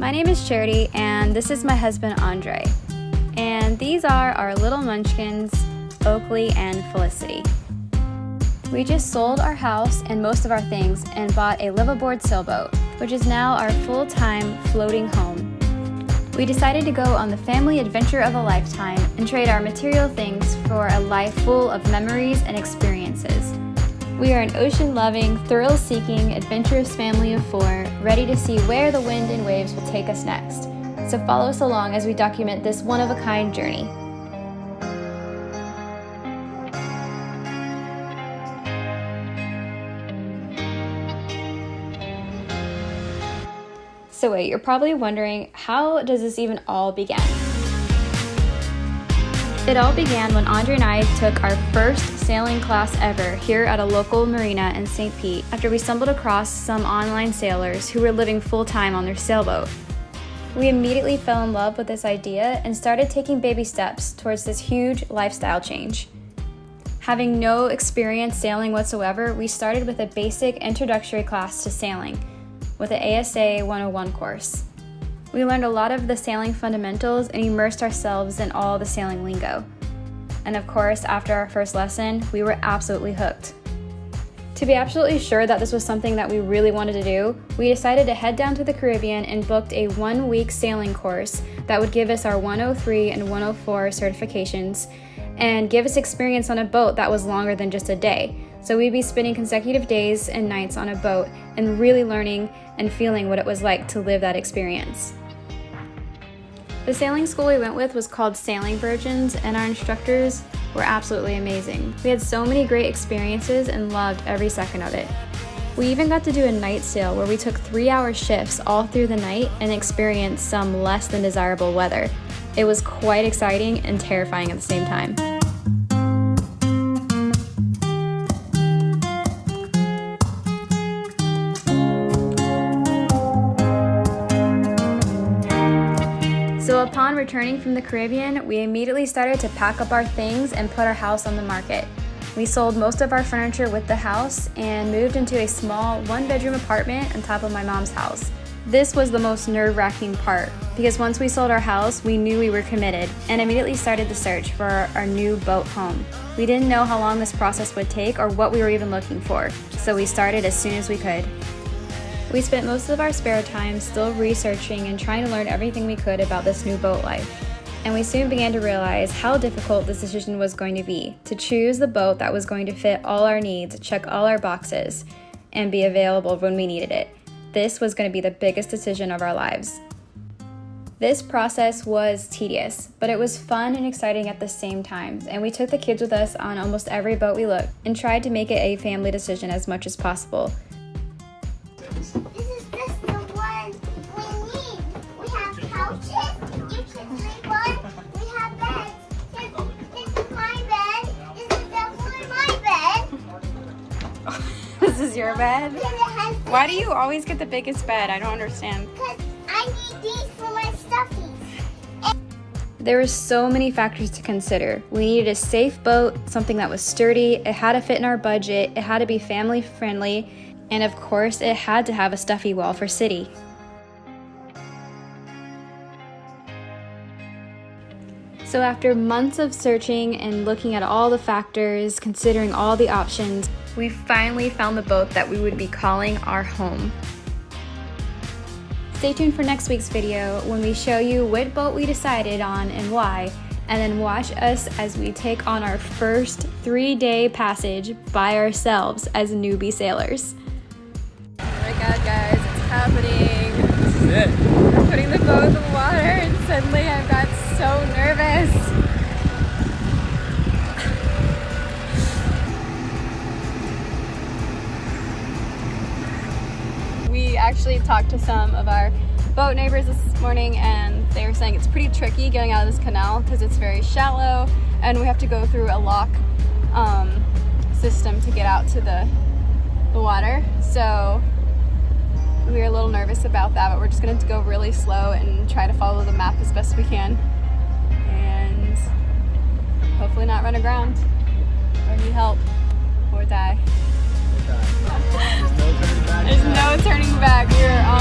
My name is Charity, and this is my husband, Andre. And these are our little munchkins, Oakley and Felicity. We just sold our house and most of our things and bought a liveaboard sailboat, which is now our full-time floating home. We decided to go on the family adventure of a lifetime and trade our material things for a life full of memories and experiences. We are an ocean-loving, thrill-seeking, adventurous family of four, ready to see where the wind and waves will take us next. So follow us along as we document this one-of-a-kind journey. So wait, you're probably wondering, how does this even all begin? It all began when Andre and I took our first sailing class ever here at a local marina in St. Pete after we stumbled across some online sailors who were living full-time on their sailboat. We immediately fell in love with this idea and started taking baby steps towards this huge lifestyle change. Having no experience sailing whatsoever, we started with a basic introductory class to sailing with the ASA 101 course. We learned a lot of the sailing fundamentals and immersed ourselves in all the sailing lingo. And of course, after our first lesson, we were absolutely hooked. To be absolutely sure that this was something that we really wanted to do, we decided to head down to the Caribbean and booked a 1-week sailing course that would give us our 103 and 104 certifications and give us experience on a boat that was longer than just a day. So we'd be spending consecutive days and nights on a boat and really learning and feeling what it was like to live that experience. The sailing school we went with was called Sailing Virgins, and our instructors were absolutely amazing. We had so many great experiences and loved every second of it. We even got to do a night sail where we took 3-hour shifts all through the night and experienced some less than desirable weather. It was quite exciting and terrifying at the same time. So upon returning from the Caribbean, we immediately started to pack up our things and put our house on the market. We sold most of our furniture with the house and moved into a small 1-bedroom apartment on top of my mom's house. This was the most nerve-wracking part because once we sold our house, we knew we were committed and immediately started the search for our new boat home. We didn't know how long this process would take or what we were even looking for, so we started as soon as we could. We spent most of our spare time still researching and trying to learn everything we could about this new boat life. And we soon began to realize how difficult this decision was going to be, to choose the boat that was going to fit all our needs, check all our boxes, and be available when we needed it. This was going to be the biggest decision of our lives. This process was tedious, but it was fun and exciting at the same time, and we took the kids with us on almost every boat we looked and tried to make it a family decision as much as possible. This is just the one we need. We have couches, you can sleep on, we have beds. This is my bed, this is definitely my bed. This is your bed? And it has Why do you always get the biggest bed? I don't understand. because I need these for my stuffies. There were so many factors to consider. We needed a safe boat, something that was sturdy, it had to fit in our budget, it had to be family friendly, and of course, it had to have a stuffy wall for city. So after months of searching and looking at all the factors, considering all the options, we finally found the boat that we would be calling our home. Stay tuned for next week's video when we show you what boat we decided on and why, and then watch us as we take on our first 3-day passage by ourselves as newbie sailors. Oh my god, guys, it's happening. This is it. We're putting the boat in the water and suddenly I've got so nervous. We actually talked to some of our boat neighbors this morning and they were saying it's pretty tricky getting out of this canal because it's very shallow and we have to go through a lock system to get out to the water. So we were a little nervous about that, but we're just going to go really slow and try to follow the map as best we can and hopefully not run aground or need help or die. There's no turning back. There's no turning back. We're on